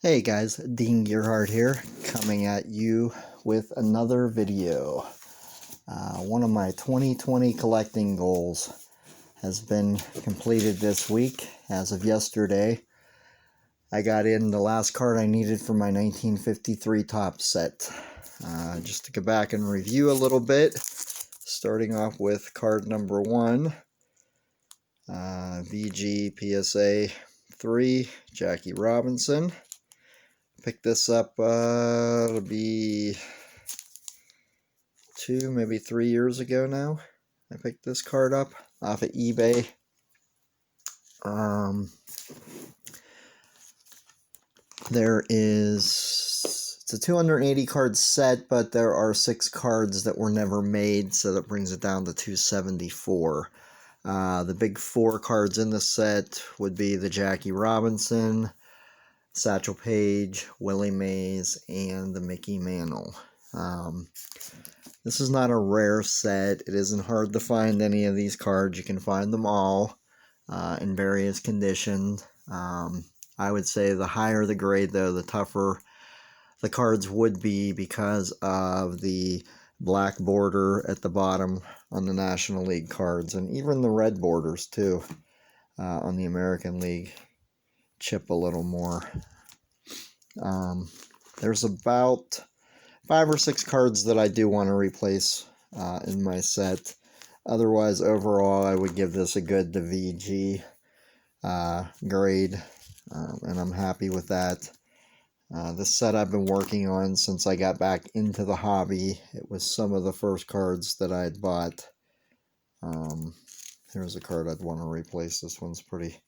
Hey guys, Dean Gearhart here, coming at you with another video. One of my 2020 collecting goals has been completed this week. As of yesterday, I got in the last card I needed for my 1953 Topps set. Just to go back and review a little bit, starting off with card number 1, VG PSA 3, Jackie Robinson. Picked this up, it'll be 2, maybe 3 years ago now. I picked this card up off of eBay. It's a 280 card set, but there are 6 cards that were never made, so that brings it down to 274. The big 4 cards in the set would be the Jackie Robinson, Satchel Paige, Willie Mays, and the Mickey Mantle. This is not a rare set. It isn't hard to find any of these cards. You can find them all in various conditions. I would say the higher the grade, though, the tougher the cards would be because of the black border at the bottom on the National League cards, and even the red borders, too, on the American League chip a little more. There's about 5 or 6 cards that I do want to replace in my set. Otherwise, overall, I would give this a good to VG grade, and I'm happy with that. This set I've been working on since I got back into the hobby. It was some of the first cards that I had bought. Here's a card I'd want to replace. This one's pretty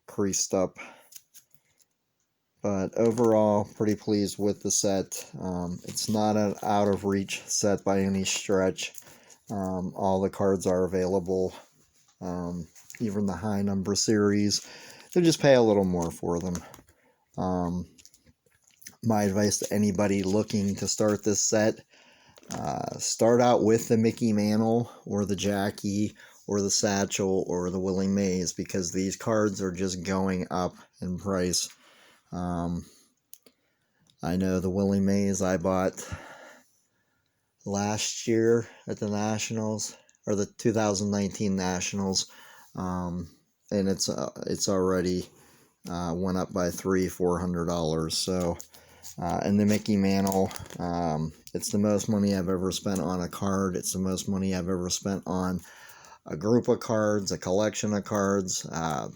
creased up. But overall, pretty pleased with the set. It's not an out-of-reach set by any stretch. All the cards are available. Even the high number series. You just pay a little more for them. My advice to anybody looking to start this set, start out with the Mickey Mantle or the Jackie or the Satchel or the Willie Mays, because these cards are just going up in price. I know the Willie Mays I bought last year at the Nationals, or the 2019 Nationals, and it's already went up by $300-400. So, and the Mickey Mantle, it's the most money I've ever spent on a card. It's the most money I've ever spent on a group of cards, a collection of cards,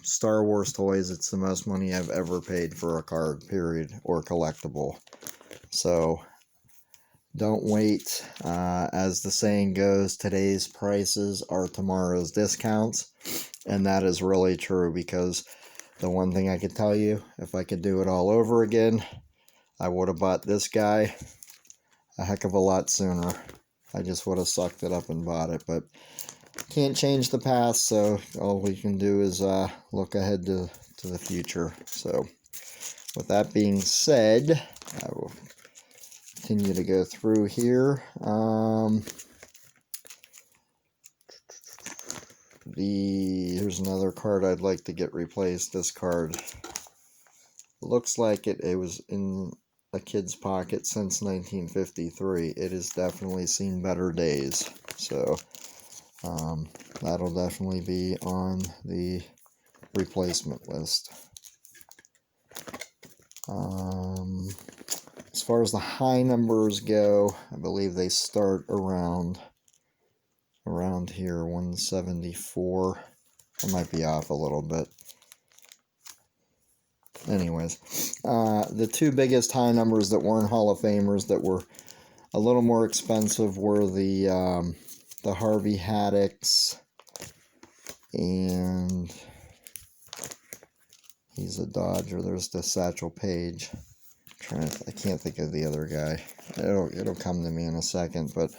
Star Wars toys. It's the most money I've ever paid for a card, period, or collectible. So don't wait. As the saying goes, today's prices are tomorrow's discounts. And that is really true, because the one thing I could tell you, if I could do it all over again, I would have bought this guy a heck of a lot sooner. I just would have sucked it up and bought it, but can't change the past, so all we can do is look ahead to the future. So with that being said, I will continue to go through here. Here's another card I'd like to get replaced. This card looks like it was in a kid's pocket since 1953. It has definitely seen better days. So that'll definitely be on the replacement list. As far as the high numbers go, I believe they start around here, 174. I might be off a little bit. Anyways, the 2 biggest high numbers that weren't Hall of Famers that were a little more expensive were the Harvey Haddix, and he's a Dodger. There's the Satchel Paige. I can't think of the other guy. It'll come to me in a second, but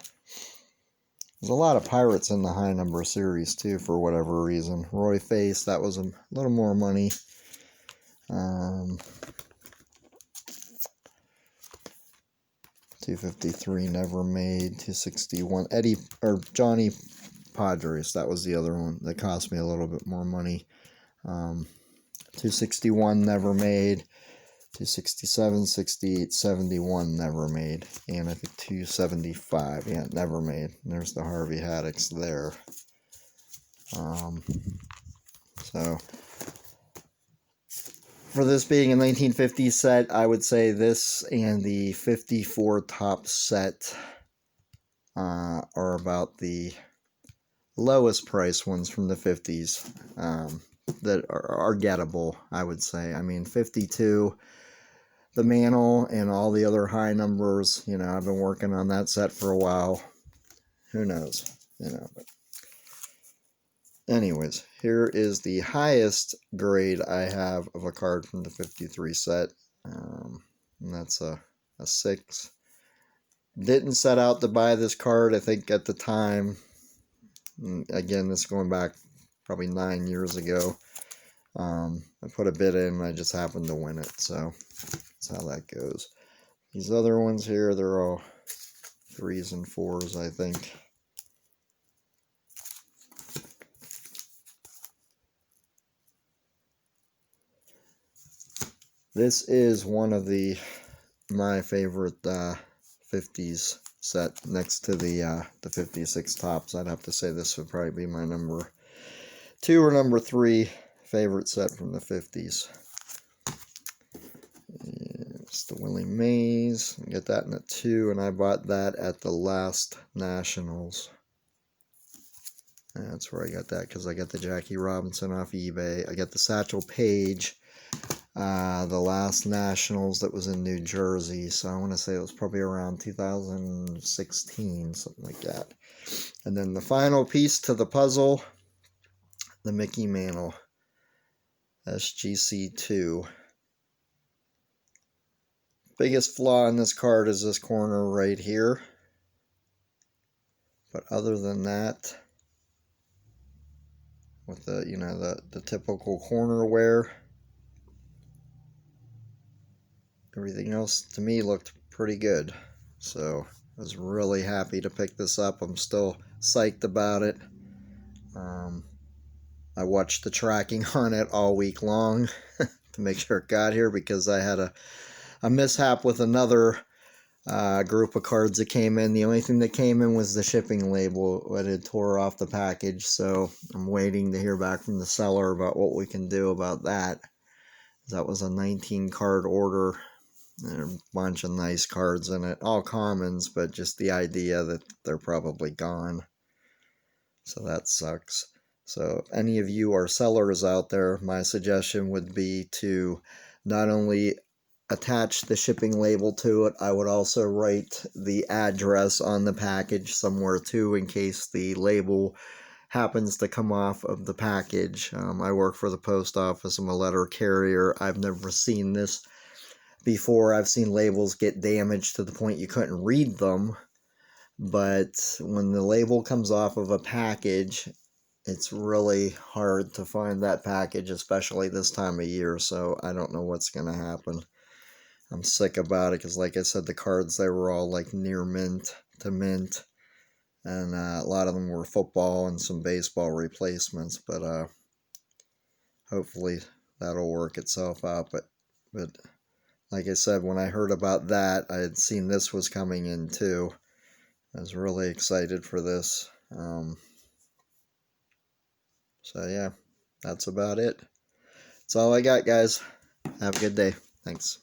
there's a lot of Pirates in the high number series too, for whatever reason. Roy Face, that was a little more money. 253 never made. 261 Johnny Padres, that was the other one that cost me a little bit more money. 261 never made. 267, 68, 71 never made. And I think 275, yeah, never made. And there's the Harvey Haddocks there. So for this being a 1950s set, I would say this and the 54 top set are about the lowest price ones from the 50s that are gettable, I would say. I mean, 52, the Mantle and all the other high numbers, you know, I've been working on that set for a while. Who knows, you know. But anyways, here is the highest grade I have of a card from the 53 set, and that's a 6. Didn't set out to buy this card, I think, at the time. Again, this is going back probably 9 years ago. I put a bid in and I just happened to win it, so that's how that goes. These other ones here, they're all 3s and 4s, I think. This is one of my favorite 50s set, next to the 56 tops. I'd have to say this would probably be my number 2 or number 3 favorite set from the 50s. It's the Willie Mays. I get that in a 2, and I bought that at the last Nationals. That's where I got that, because I got the Jackie Robinson off eBay. I got the Satchel Paige, the last Nationals that was in New Jersey. So I want to say it was probably around 2016, something like that. And then the final piece to the puzzle, the Mickey Mantle SGC2. Biggest flaw in this card is this corner right here. But other than that, with the, you know, the typical corner wear, everything else to me looked pretty good. So I was really happy to pick this up. I'm still psyched about it. I watched the tracking on it all week long to make sure it got here, because I had a mishap with another group of cards that came in. The only thing that came in was the shipping label that had tore off the package, so I'm waiting to hear back from the seller about what we can do about that. That was a 19 card order, and a bunch of nice cards in it, all commons, but just the idea that they're probably gone, so that sucks. So if any of you are sellers out there, my suggestion would be to not only attach the shipping label to it, I would also write the address on the package somewhere too, in case the label happens to come off of the package. I work for the post office. I'm a letter carrier. I've never seen this before. I've seen labels get damaged to the point you couldn't read them, but when the label comes off of a package, it's really hard to find that package, especially this time of year. So I don't know what's going to happen. I'm sick about it, because like I said, the cards, they were all like near mint to mint, and a lot of them were football and some baseball replacements, but hopefully that'll work itself out. But like I said, when I heard about that, I had seen this was coming in too. I was really excited for this. So yeah, that's about it. That's all I got, guys. Have a good day. Thanks.